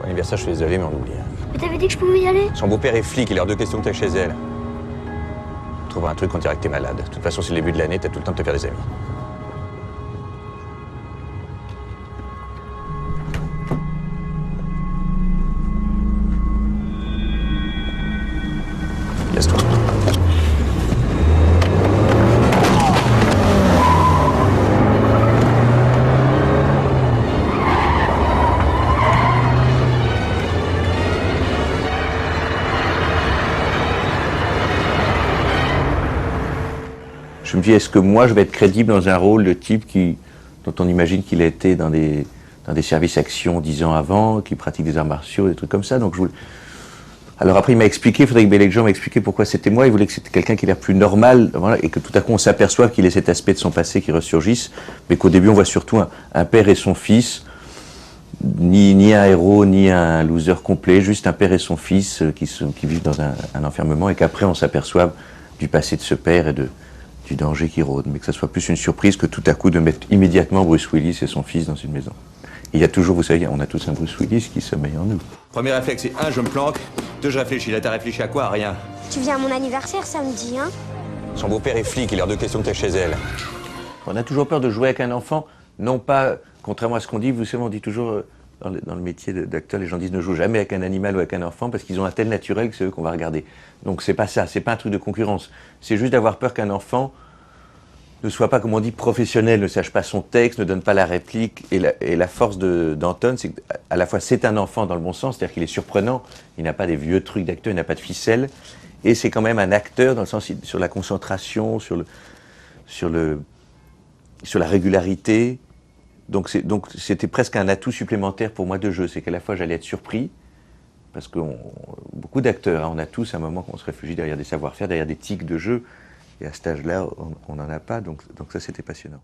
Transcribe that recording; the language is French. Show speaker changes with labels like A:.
A: L'anniversaire, je suis désolé, mais on oublie.
B: Mais t'avais dit que je pouvais y aller?
A: Son beau-père est flic, il est hors de question que t'es chez elle. Trouve un truc, on dirait que t'es malade. De toute façon, c'est le début de l'année, t'as tout le temps de te faire des amis. Laisse-toi. Je me dis, est-ce que moi, je vais être crédible dans un rôle de type dont on imagine qu'il a été dans des services actions 10 ans avant, qui pratique des arts martiaux, des trucs comme ça. Donc Alors après, il m'a expliqué, Frédéric Bellec-Jean m'a expliqué pourquoi c'était moi. Il voulait que c'était quelqu'un qui ait l'air plus normal, voilà, et que tout à coup, on s'aperçoive qu'il ait cet aspect de son passé qui ressurgisse, mais qu'au début, on voit surtout un père et son fils, ni un héros, ni un loser complet, juste un père et son fils qui vivent dans un enfermement, et qu'après, on s'aperçoive du passé de ce père et du danger qui rôde, mais que ça soit plus une surprise que tout à coup de mettre immédiatement Bruce Willis et son fils dans une maison. Et il y a toujours, vous savez, on a tous un Bruce Willis qui sommeille en nous.
C: Premier réflexe, c'est 1, je me planque, 2, je réfléchis. Là, t'as réfléchi à quoi? À rien.
B: Tu viens à mon anniversaire samedi, hein?
A: Son beau-père est flic, il est hors de question que t'es chez elle.
D: On a toujours peur de jouer avec un enfant, non pas, contrairement à ce qu'on dit, vous savez, on dit toujours, dans le métier d'acteur, les gens disent ne joue jamais avec un animal ou avec un enfant parce qu'ils ont un tel naturel que c'est eux qu'on va regarder. Donc c'est pas ça, c'est pas un truc de concurrence. C'est juste d'avoir peur qu'un enfant ne soit pas, comme on dit, professionnel, ne sache pas son texte, ne donne pas la réplique. Et la force d'Anton, c'est qu'à la fois c'est un enfant dans le bon sens, c'est-à-dire qu'il est surprenant, il n'a pas des vieux trucs d'acteur, il n'a pas de ficelle, et c'est quand même un acteur dans le sens sur la concentration, sur la régularité. Donc c'était presque un atout supplémentaire pour moi de jeu, c'est qu'à la fois j'allais être surpris, parce que beaucoup d'acteurs, hein, on a tous un moment qu'on se réfugie derrière des savoir-faire, derrière des tics de jeu, et à cet âge-là, on n'en a pas, donc ça c'était passionnant.